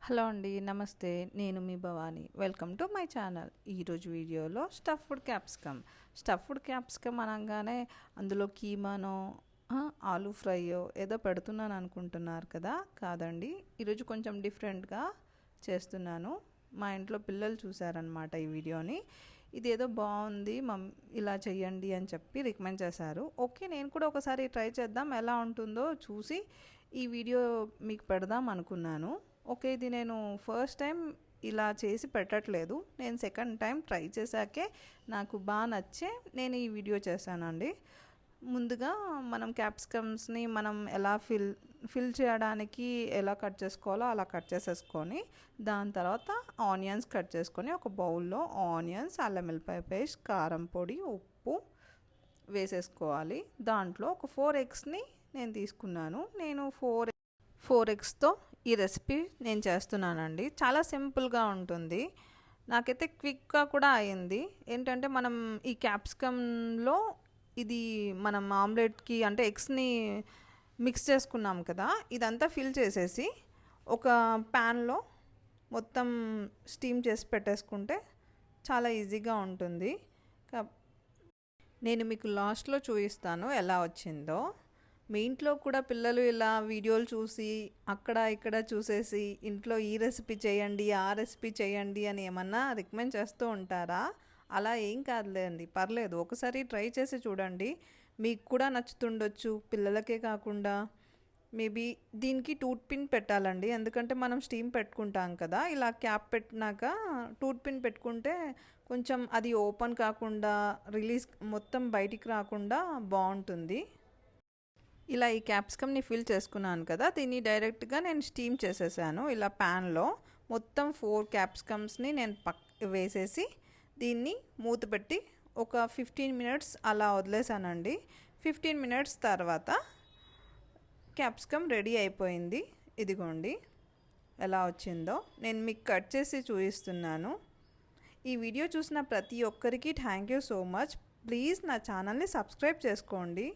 Hello అండి, నమస్తే. నేను మీ Bhavani. Welcome to my channel. ఈరోజు వీడియోలో స్టఫ్డ్ క్యాప్సికమ్ అనగానే అందులో కీమానో ఆలూ ఫ్రైయో ఏదో పెడుతున్నాను అనుకుంటున్నారు కదా. కాదండి, ఈరోజు కొంచెం డిఫరెంట్గా చేస్తున్నాను. మా ఇంట్లో పిల్లలు చూసారనమాట ఈ వీడియోని. ఇదేదో బాగుంది ఇలా చెయ్యండి అని చెప్పి రికమెండ్ చేశారు. ఓకే, నేను కూడా ఒకసారి ట్రై చేద్దాం, ఎలా ఉంటుందో చూసి ఈ వీడియో మీకు పెడదాం అనుకున్నాను. ఓకే, ఇది నేను ఫస్ట్ టైం ఇలా చేసి పెట్టట్లేదు. నేను సెకండ్ టైం ట్రై చేశాకే నాకు బాగా నచ్చే నేను ఈ వీడియో చేశానండి. ముందుగా మనం క్యాప్సికమ్స్ని మనం ఎలా ఫిల్ చేయడానికి ఎలా కట్ చేసుకోవాలో అలా కట్ చేసేసుకొని, దాని తర్వాత ఆనియన్స్ కట్ చేసుకొని ఒక బౌల్లో ఆనియన్స్, అల్లం వెల్లిపాయ పేస్ట్, కారం పొడి, ఉప్పు వేసేసుకోవాలి. దాంట్లో ఒక 4 ఎగ్స్ని నేను తీసుకున్నాను. నేను 4 ఎగ్స్తో ఈ రెసిపీ నేను చేస్తున్నానండి. చాలా సింపుల్గా ఉంటుంది. నాకైతే క్విక్గా కూడా అయింది. ఏంటంటే మనం ఈ క్యాప్సికంలో ఇది మనం ఆమ్లెట్కి అంటే ఎగ్స్ని మిక్స్ చేసుకున్నాం కదా, ఇదంతా ఫిల్ చేసేసి ఒక ప్యాన్లో మొత్తం స్టీమ్ చేసి పెట్టేసుకుంటే చాలా ఈజీగా ఉంటుంది. నేను మీకు లాస్ట్లో చూపిస్తాను ఎలా వచ్చిందో. మీ ఇంట్లో కూడా పిల్లలు ఇలా వీడియోలు చూసి అక్కడ ఇక్కడ చూసేసి ఇంట్లో ఈ రెసిపీ చేయండి, ఆ రెసిపీ చేయండి అని ఏమన్నా రికమెండ్ చేస్తూ ఉంటారా? అలా ఏం కాదులేండి, పర్లేదు. ఒకసారి ట్రై చేసి చూడండి, మీకు కూడా నచ్చుతుండొచ్చు. పిల్లలకే కాకుండా మేబీ దీనికి టూత్ పిన్ పెట్టాలండి, ఎందుకంటే మనం స్టీమ్ పెట్టుకుంటాం కదా. ఇలా క్యాప్ పెట్టినాక టూత్ పిన్ పెట్టుకుంటే కొంచెం అది ఓపెన్ కాకుండా రిలీజ్ మొత్తం బయటికి రాకుండా బాగుంటుంది. ఇలా ఈ క్యాప్సికమ్ని ఫిల్ చేసుకున్నాను కదా, దీన్ని డైరెక్ట్గా నేను స్టీమ్ చేసేసాను. ఇలా ప్యాన్లో మొత్తం 4 క్యాప్సికమ్స్ని నేను వేసేసి దీన్ని మూత పెట్టి ఒక 15 మినిట్స్ అలా వదిలేసానండి. 15 మినిట్స్ తర్వాత క్యాప్సికమ్ రెడీ అయిపోయింది. ఇదిగోండి ఎలా వచ్చిందో నేను మీకు కట్ చేసి చూపిస్తున్నాను. ఈ వీడియో చూసిన ప్రతి ఒక్కరికి thank you so much. Please నా ఛానల్ని సబ్స్క్రైబ్ చేసుకోండి.